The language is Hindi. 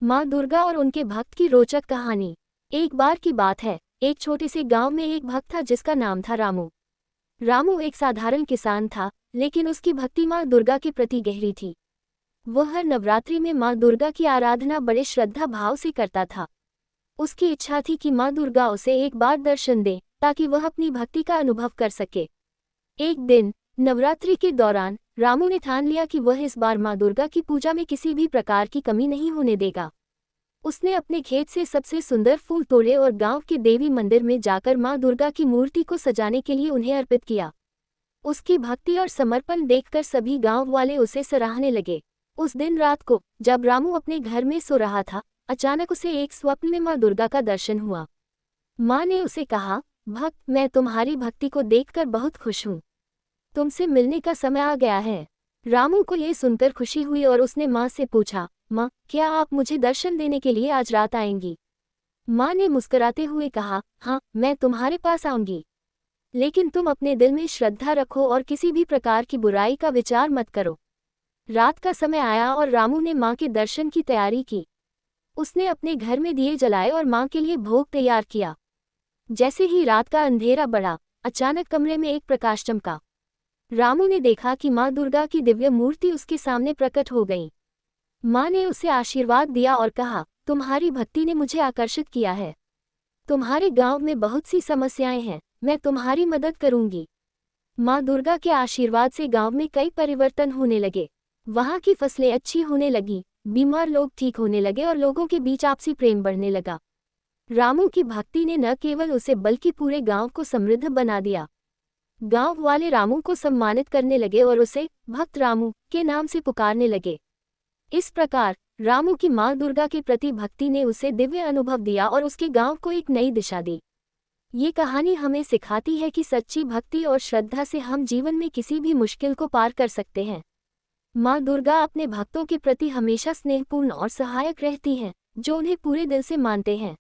माँ दुर्गा और उनके भक्त की रोचक कहानी। एक बार की बात है, एक छोटे से गांव में एक भक्त था जिसका नाम था रामू। रामू एक साधारण किसान था, लेकिन उसकी भक्ति माँ दुर्गा के प्रति गहरी थी। वह हर नवरात्रि में माँ दुर्गा की आराधना बड़े श्रद्धा भाव से करता था। उसकी इच्छा थी कि माँ दुर्गा उसे एक बार दर्शन दे, ताकि वह अपनी भक्ति का अनुभव कर सके। एक दिन नवरात्रि के दौरान रामू ने ठान लिया कि वह इस बार माँ दुर्गा की पूजा में किसी भी प्रकार की कमी नहीं होने देगा। उसने अपने खेत से सबसे सुंदर फूल तोड़े और गांव के देवी मंदिर में जाकर मां दुर्गा की मूर्ति को सजाने के लिए उन्हें अर्पित किया। उसकी भक्ति और समर्पण देखकर सभी गांव वाले उसे सराहने लगे। उस दिन रात को जब रामू अपने घर में सो रहा था, अचानक उसे एक स्वप्न में मां दुर्गा का दर्शन हुआ। मां ने उसे कहा, भक्त, मैं तुम्हारी भक्ति को देखकर बहुत खुश हूँ। तुमसे मिलने का समय आ गया है। रामू को ये सुनकर खुशी हुई और उसने माँ से पूछा, माँ, क्या आप मुझे दर्शन देने के लिए आज रात आएंगी? माँ ने मुस्कुराते हुए कहा, हाँ, मैं तुम्हारे पास आऊंगी, लेकिन तुम अपने दिल में श्रद्धा रखो और किसी भी प्रकार की बुराई का विचार मत करो। रात का समय आया और रामू ने माँ के दर्शन की तैयारी की। उसने अपने घर में दिए जलाए और माँ के लिए भोग तैयार किया। जैसे ही रात का अंधेरा बढ़ा, अचानक कमरे में एक प्रकाश चमका। रामू ने देखा कि माँ दुर्गा की दिव्य मूर्ति उसके सामने प्रकट हो गई। माँ ने उसे आशीर्वाद दिया और कहा, तुम्हारी भक्ति ने मुझे आकर्षित किया है। तुम्हारे गांव में बहुत सी समस्याएं हैं, मैं तुम्हारी मदद करूंगी। माँ दुर्गा के आशीर्वाद से गांव में कई परिवर्तन होने लगे। वहां की फसलें अच्छी होने लगी, बीमार लोग ठीक होने लगे और लोगों के बीच आपसी प्रेम बढ़ने लगा। रामू की भक्ति ने न केवल उसे बल्कि पूरे गांव को समृद्ध बना दिया। गांव वाले रामू को सम्मानित करने लगे और उसे भक्त रामू के नाम से पुकारने लगे। इस प्रकार रामू की मां दुर्गा के प्रति भक्ति ने उसे दिव्य अनुभव दिया और उसके गांव को एक नई दिशा दी। ये कहानी हमें सिखाती है कि सच्ची भक्ति और श्रद्धा से हम जीवन में किसी भी मुश्किल को पार कर सकते हैं। मां दुर्गा अपने भक्तों के प्रति हमेशा स्नेहपूर्ण और सहायक रहती हैं, जो उन्हें पूरे दिल से मानते हैं।